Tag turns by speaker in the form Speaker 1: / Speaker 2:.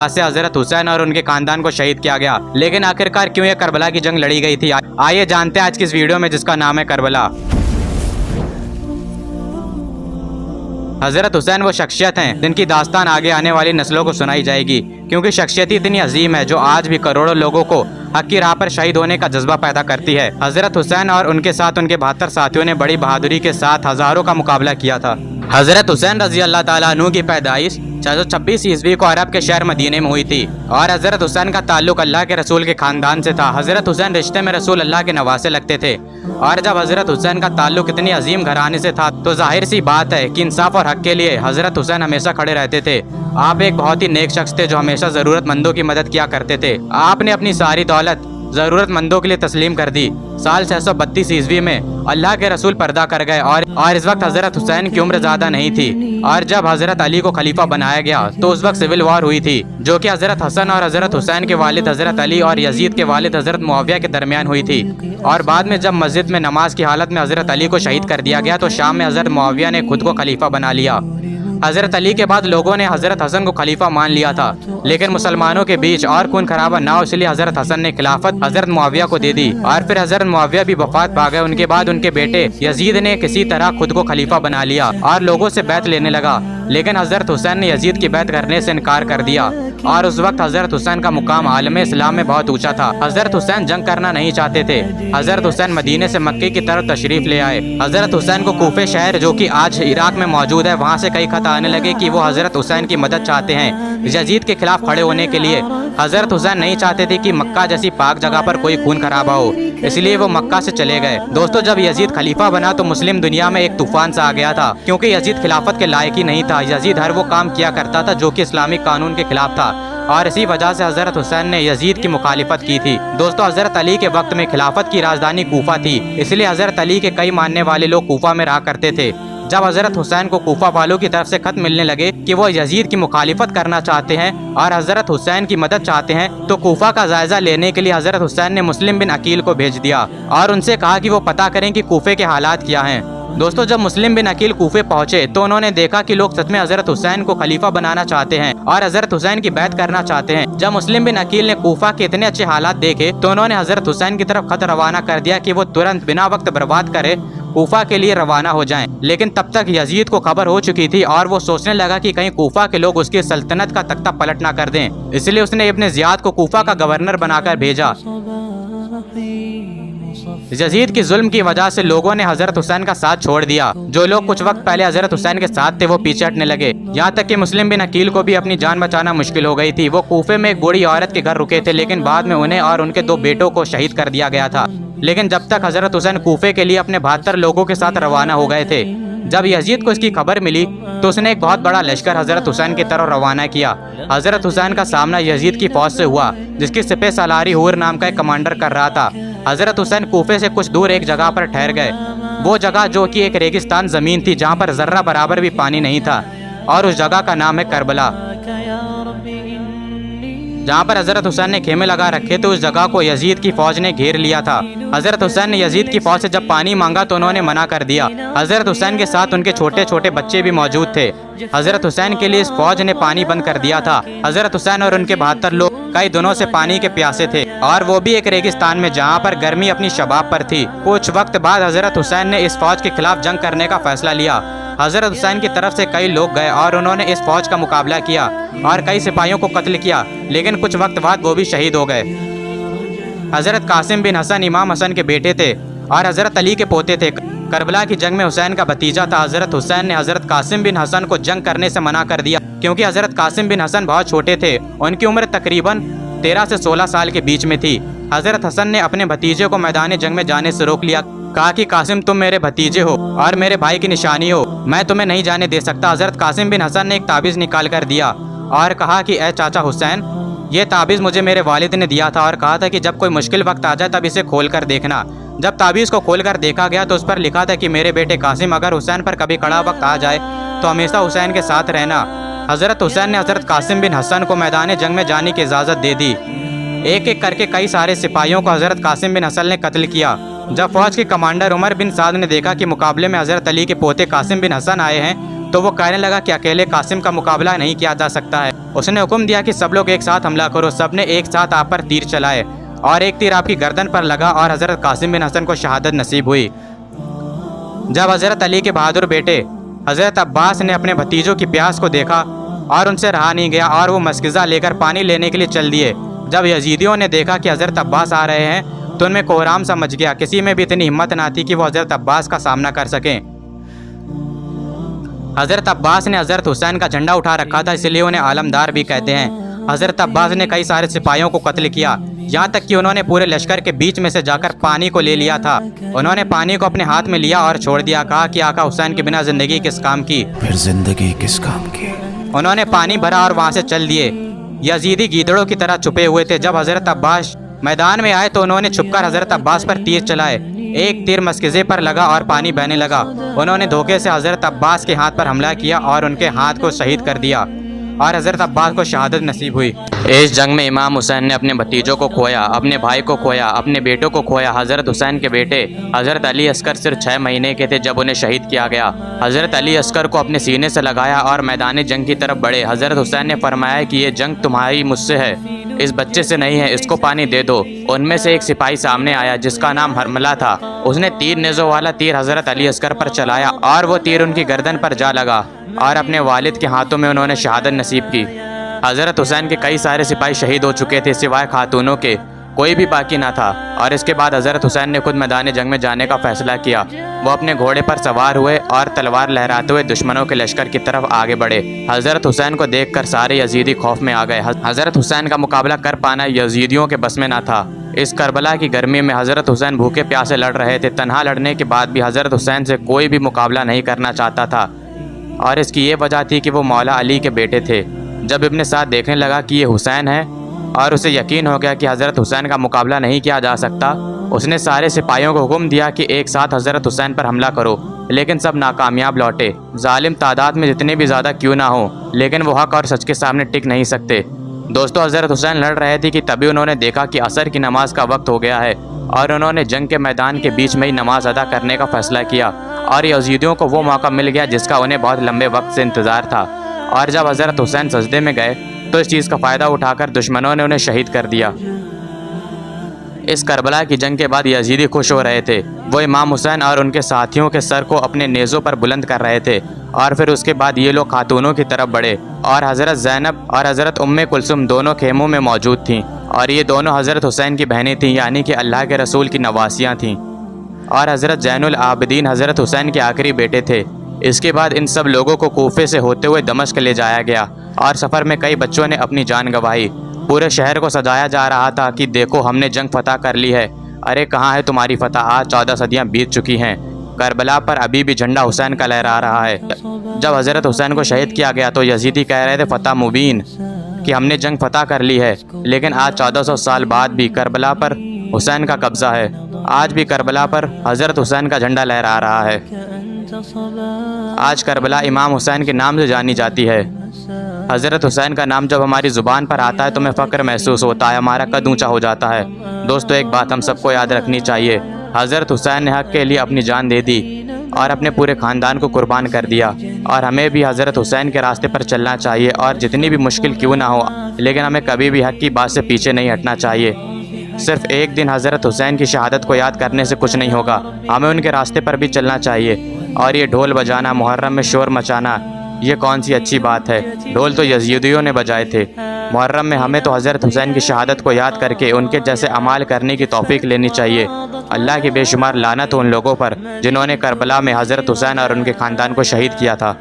Speaker 1: से हजरत हुसैन और उनके खानदान को शहीद किया गया। लेकिन आखिरकार क्यों ये करबला की जंग लड़ी गई थी, आइए जानते हैं आज की इस वीडियो में, जिसका नाम है करबला। हजरत हुसैन वो शख्सियत हैं जिनकी दास्तान आगे आने वाली नस्लों को सुनाई जाएगी, क्योंकि शख्सियत ही इतनी अजीम है जो आज भी करोड़ों लोगों को हक की राह पर शहीद होने का जज्बा पैदा करती है। हजरत हुसैन और उनके साथ उनके 72 साथियों ने बड़ी बहादुरी के साथ हजारों का मुकाबला किया था। हजरत हुसैन रजी अल्लाह ताला अन्हु की पैदाइश 626 ईस्वी को अरब के शहर मदीने में हुई थी और हजरत हुसैन का ताल्लुक अल्लाह के रसूल के खानदान से था। हजरत हुसैन रिश्ते में रसूल अल्लाह के नवासे लगते थे और जब हजरत हुसैन का ताल्लुक इतनी अजीम घराने से था तो जाहिर सी बात है कि इंसाफ और हक के लिए हजरत हुसैन हमेशा खड़े रहते थे। आप एक बहुत ही नेक शख्स थे जो हमेशा जरूरतमंदों की मदद किया करते थे। आपने अपनी सारी दौलत जरूरतमंदों के लिए तस्लीम कर दी। साल 632 ईस्वी में अल्लाह के रसूल पर्दा कर गए और इस वक्त हजरत हुसैन की उम्र ज्यादा नहीं थी और जब हजरत अली को खलीफा बनाया गया तो उस वक्त सिविल वॉर हुई थी, जो कि हजरत हसन और हजरत हुसैन के वालिद हजरत अली और यजीद के वालिद हजरत मुआविया के दरमियान हुई थी। और बाद में जब मस्जिद में नमाज की हालत में हजरत अली को शहीद कर दिया गया तो शाम में हजरत मुआविया ने खुद को खलीफा बना लिया। हजरत अली के बाद लोगों ने हजरत हसन को खलीफा मान लिया था, लेकिन मुसलमानों के बीच और खून खराबा ना हो, इसलिए हजरत हसन ने खिलाफत हजरत मुआविया को दे दी और फिर हजरत मुआविया भी वफात पा गए। उनके बाद उनके बेटे यजीद ने किसी तरह खुद को खलीफा बना लिया और लोगों से बैत लेने लगा, लेकिन हजरत हुसैन ने यजीद की बैत करने से इनकार कर दिया और उस वक्त हजरत हुसैन का मुकाम आलम इस्लाम में बहुत ऊंचा था। हजरत हुसैन जंग करना नहीं चाहते थे। हजरत हुसैन मदीने से मक्के की तरफ तशरीफ ले आए। हजरत हुसैन को कूफे शहर जो कि आज इराक में मौजूद है, वहाँ से कई खत आने लगे कि वो हजरत हुसैन की मदद चाहते हैं यजीद के खिलाफ खड़े होने के लिए। हजरत हुसैन नहीं चाहते थे कि मक्का जैसी पाक जगह पर कोई खून खराबा हो, इसलिए वो मक्का से चले गए। दोस्तों, जब यजीद खलीफा बना तो मुस्लिम दुनिया में एक तूफान सा आ गया था, क्योंकि यजीद खिलाफत के लायक ही नहीं था। यजीद हर वो काम किया करता था जो कि इस्लामिक कानून के खिलाफ था और इसी वजह से हजरत हुसैन ने यजीद की मुखालिफत की थी। दोस्तों, हजरत अली के वक्त में खिलाफत की राजधानी कूफा थी, इसलिए हजरत अली के कई मानने वाले लोग कूफा में रहा करते थे। जब हजरत हुसैन को कूफा वालों की तरफ से खत मिलने लगे कि वो यजीद की मुखालिफत करना चाहते हैं और हजरत हुसैन की मदद चाहते हैं, तो कूफा का जायजा लेने के लिए हजरत हुसैन ने मुस्लिम बिन अकील को भेज दिया और उनसे कहा कि वो पता करें कि कूफे के हालात क्या हैं। दोस्तों, जब मुस्लिम बिन अकील कूफे पहुंचे तो उन्होंने देखा कि लोग सच में हजरत हुसैन को खलीफा बनाना चाहते हैं और हजरत हुसैन की बैत करना चाहते हैं। जब मुस्लिम बिन अकील ने कूफा के इतने अच्छे हालात देखे तो उन्होंने हजरत हुसैन की तरफ खत रवाना कर दिया कि वो तुरंत बिना वक्त बर्बाद करे कूफा के लिए रवाना हो जाएं। लेकिन तब तक यजीद को खबर हो चुकी थी और वो सोचने लगा कि कहीं कूफा के लोग उसकी सल्तनत का तख्ता पलट ना कर दें, इसलिए उसने इब्ने ज़ियाद को कूफा का गवर्नर बनाकर भेजा। यजीद की जुल्म की वजह से लोगों ने हजरत हुसैन का साथ छोड़ दिया। जो लोग कुछ वक्त पहले हजरत हुसैन के साथ थे वो पीछे हटने लगे, यहाँ तक कि मुस्लिम बिन अकील को भी अपनी जान बचाना मुश्किल हो गई थी। वो कूफे में एक बूढ़ी औरत के घर रुके थे, लेकिन बाद में उन्हें और उनके 2 बेटों को शहीद कर दिया गया था। लेकिन जब तक हजरत हुसैन कूफे के लिए अपने 72 लोगों के साथ रवाना हो गए थे, जब यजीद को इसकी खबर मिली तो उसने एक बहुत बड़ा लश्कर हजरत हुसैन की तरफ रवाना किया। हजरत हुसैन का सामना यजीद की फौज से हुआ, जिसकी सिपह सलारी हुर नाम का एक कमांडर कर रहा था। हजरत हुसैन कूफे से कुछ दूर एक जगह पर ठहर गए। वो जगह जो कि एक रेगिस्तान जमीन थी जहाँ पर जर्रा बराबर भी पानी नहीं था, और उस जगह का नाम है करबला। जहाँ पर हजरत हुसैन ने खेमे लगा रखे थे उस जगह को यजीद की फौज ने घेर लिया था। हजरत हुसैन ने यजीद की फौज से जब पानी मांगा तो उन्होंने मना कर दिया। हजरत हुसैन के साथ उनके छोटे छोटे बच्चे भी मौजूद थे। हजरत हुसैन के लिए इस फौज ने पानी बंद कर दिया था। हजरत हुसैन और उनके 72 लोग कई दिनों से पानी के प्यासे थे, और वो भी एक रेगिस्तान में जहाँ पर गर्मी अपनी शबाब पर थी। कुछ वक्त बाद हजरत हुसैन ने इस फौज के खिलाफ जंग करने का फैसला लिया। हजरत हुसैन की तरफ से कई लोग गए और उन्होंने इस फौज का मुकाबला किया और कई सिपाहियों को कत्ल किया, लेकिन कुछ वक्त बाद वो भी शहीद हो गए। हजरत कासिम बिन हसन इमाम हसन के बेटे थे और हजरत अली के पोते थे। करबला की जंग में हुसैन का भतीजा था। हजरत हुसैन ने हजरत कासिम बिन हसन को जंग करने से मना कर दिया, क्योंकि हजरत कासिम बिन हसन बहुत छोटे थे। उनकी उम्र तकरीबन 13 से 16 साल के बीच में थी। हजरत हसन ने अपने भतीजे को मैदान जंग में जाने से रोक लिया। कहा कि कासिम, तुम मेरे भतीजे हो और मेरे भाई की निशानी हो, मैं तुम्हें नहीं जाने दे सकता। हजरत कासिम बिन हसन ने एक ताबीज़ निकाल कर दिया और कहा कि ए चाचा हुसैन, ये ताबीज़ मुझे मेरे वालिद ने दिया था और कहा था कि जब कोई मुश्किल वक्त आ जाए तब इसे खोल कर देखना। जब ताबीज़ को खोल कर देखा गया तो उस पर लिखा था कि मेरे बेटे कासिम, अगर हुसैन पर कभी कड़ा वक्त आ जाए तो हमेशा हुसैन के साथ रहना। हजरत हुसैन ने हजरत कासिम बिन हसन को मैदान जंग में जाने की इजाज़त दे दी। एक एक करके कई सारे सिपाहियों को हजरत कासिम बिन हसन ने कत्ल किया। जब फौज के कमांडर उमर बिन साद ने देखा कि मुकाबले में हजरत अली के पोते कासिम बिन हसन आए हैं تو وہ کہنے لگا کہ اکیلے قاسم کا مقابلہ نہیں کیا جا سکتا ہے۔ اس نے حکم دیا کہ سب لوگ ایک ساتھ حملہ کرو۔ سب نے ایک ساتھ آپ پر تیر چلائے اور ایک تیر آپ کی گردن پر لگا اور حضرت قاسم بن حسن کو شہادت نصیب ہوئی۔ جب حضرت علی کے بہادر بیٹے حضرت عباس نے اپنے بھتیجوں کی پیاس کو دیکھا اور ان سے رہا نہیں گیا اور وہ مسکزہ لے کر پانی لینے کے لیے چل دیے۔ جب یزیدیوں نے دیکھا کہ حضرت عباس آ رہے ہیں تو ان میں کوہرام سا مچ گیا۔ کسی میں بھی اتنی ہمت نہ تھی کہ وہ حضرت عباس کا سامنا کر سکیں۔ حضرت عباس نے حضرت حسین کا جھنڈا اٹھا رکھا تھا، اس لیے انہیں عالمدار بھی کہتے ہیں۔ حضرت عباس نے کئی سارے سپاہیوں کو قتل کیا، یہاں تک کہ انہوں نے پورے لشکر کے بیچ میں سے جا کر پانی کو لے لیا تھا۔ انہوں نے پانی کو اپنے ہاتھ میں لیا اور چھوڑ دیا، کہا کہ آقا حسین کے بنا زندگی کس کام کی،
Speaker 2: پھر زندگی کس کام کی۔
Speaker 1: انہوں نے پانی بھرا اور وہاں سے چل دیے۔ یزیدی گیدڑوں کی طرح چھپے ہوئے تھے۔ جب حضرت عباس میدان میں آئے تو انہوں نے چھپ کر حضرت عباس پر تیر چلائے۔ ایک تیر مسکزے پر لگا اور پانی بہنے لگا۔ انہوں نے دھوکے سے حضرت عباس کے ہاتھ پر حملہ کیا اور ان کے ہاتھ کو شہید کر دیا اور حضرت عباس کو شہادت نصیب ہوئی۔ اس جنگ میں امام حسین نے اپنے بھتیجوں کو کھویا، اپنے بھائی کو کھویا، اپنے بیٹوں کو کھویا۔ حضرت حسین کے بیٹے حضرت علی اصغر صرف 6 مہینے کے تھے جب انہیں شہید کیا گیا۔ حضرت علی اصغر کو اپنے سینے سے لگایا اور میدان جنگ کی طرف بڑھے۔ حضرت حسین نے فرمایا کہ یہ جنگ تمہاری مجھ سے ہے، اس بچے سے نہیں ہے، اس کو پانی دے دو۔ ان میں سے ایک سپاہی سامنے آیا جس کا نام حرملہ تھا۔ اس نے 3 نیزوں والا تیر حضرت علی اصغر پر چلایا اور وہ تیر ان کی گردن پر جا لگا اور اپنے والد کے ہاتھوں میں انہوں نے شہادت نصیب کی۔ حضرت حسین کے کئی سارے سپاہی شہید ہو چکے تھے سوائے خاتونوں کے، کوئی بھی باقی نہ تھا۔ اور اس کے بعد حضرت حسین نے خود میدان جنگ میں جانے کا فیصلہ کیا۔ وہ اپنے گھوڑے پر سوار ہوئے اور تلوار لہراتے ہوئے دشمنوں کے لشکر کی طرف آگے بڑھے۔ حضرت حسین کو دیکھ کر سارے یزیدی خوف میں آ گئے۔ حضرت حسین کا مقابلہ کر پانا یزیدیوں کے بس میں نہ تھا۔ اس کربلا کی گرمی میں حضرت حسین بھوکے پیاسے لڑ رہے تھے۔ تنہا لڑنے کے بعد بھی حضرت حسین سے کوئی بھی مقابلہ نہیں کرنا چاہتا تھا، اور اس کی یہ وجہ تھی کہ وہ مولا علی کے بیٹے تھے۔ جب ابن سعد دیکھنے لگا کہ یہ حسین ہے اور اسے یقین ہو گیا کہ حضرت حسین کا مقابلہ نہیں کیا جا سکتا، اس نے سارے سپاہیوں کو حکم دیا کہ ایک ساتھ حضرت حسین پر حملہ کرو، لیکن سب ناکامیاب لوٹے۔ ظالم تعداد میں جتنے بھی زیادہ کیوں نہ ہوں، لیکن وہ حق اور سچ کے سامنے ٹک نہیں سکتے۔ دوستو، حضرت حسین لڑ رہے تھے کہ تبھی انہوں نے دیکھا کہ عصر کی نماز کا وقت ہو گیا ہے، اور انہوں نے جنگ کے میدان کے بیچ میں ہی نماز ادا کرنے کا فیصلہ کیا، اور یزیدیوں کو وہ موقع مل گیا جس کا انہیں بہت لمبے وقت سے انتظار تھا۔ اور جب حضرت حسین سجدے میں گئے تو اس چیز کا فائدہ اٹھا کر دشمنوں نے انہیں شہید کر دیا۔ اس کربلا کی جنگ کے بعد یزیدی خوش ہو رہے تھے۔ وہ امام حسین اور ان کے ساتھیوں کے سر کو اپنے نیزوں پر بلند کر رہے تھے، اور پھر اس کے بعد یہ لوگ خاتونوں کی طرف بڑھے، اور حضرت زینب اور حضرت ام کلثوم دونوں خیموں میں موجود تھیں، اور یہ دونوں حضرت حسین کی بہنیں تھیں، یعنی کہ اللہ کے رسول کی نواسیاں تھیں، اور حضرت زین العابدین حضرت حسین کے آخری بیٹے تھے۔ اس کے بعد ان سب لوگوں کو کوفے سے ہوتے ہوئے دمشق لے جایا گیا، اور سفر میں کئی بچوں نے اپنی جان گنوائی۔ پورے شہر کو سجایا جا رہا تھا کہ دیکھو ہم نے جنگ فتح کر لی ہے، ارے کہاں ہے تمہاری فتح، آج 14 صدیاں بیت چکی ہیں، کربلا پر ابھی بھی جھنڈا حسین کا لہرا رہا ہے۔ جب حضرت حسین کو شہید کیا گیا تو یزیدی کہہ رہے تھے فتح مبین، کہ ہم نے جنگ فتح کر لی ہے، لیکن آج 1400 سال بعد بھی کربلا پر حسین کا قبضہ ہے، آج بھی کربلا پر حضرت حسین کا جھنڈا لہرا رہا ہے۔ آج کربلا امام حسین کے نام سے جانی جاتی ہے۔ حضرت حسین کا نام جب ہماری زبان پر آتا ہے تو ہمیں فخر محسوس ہوتا ہے، ہمارا قد اونچا ہو جاتا ہے۔ دوستو، ایک بات ہم سب کو یاد رکھنی چاہیے، حضرت حسین نے حق کے لیے اپنی جان دے دی اور اپنے پورے خاندان کو قربان کر دیا، اور ہمیں بھی حضرت حسین کے راستے پر چلنا چاہیے، اور جتنی بھی مشکل کیوں نہ ہو، لیکن ہمیں کبھی بھی حق کی بات سے پیچھے نہیں ہٹنا چاہیے۔ صرف ایک دن حضرت حسین کی شہادت کو یاد کرنے سے کچھ نہیں ہوگا، ہمیں ان کے راستے پر بھی چلنا چاہیے۔ اور یہ ڈھول بجانا، محرم میں شور مچانا، یہ کون سی اچھی بات ہے؟ ڈھول تو یزیدیوں نے بجائے تھے۔ محرم میں ہمیں تو حضرت حسین کی شہادت کو یاد کر کے ان کے جیسے اعمال کرنے کی توفیق لینی چاہیے۔ اللہ کی بے شمار لعنت ہو ان لوگوں پر جنہوں نے کربلا میں حضرت حسین اور ان کے خاندان کو شہید کیا تھا۔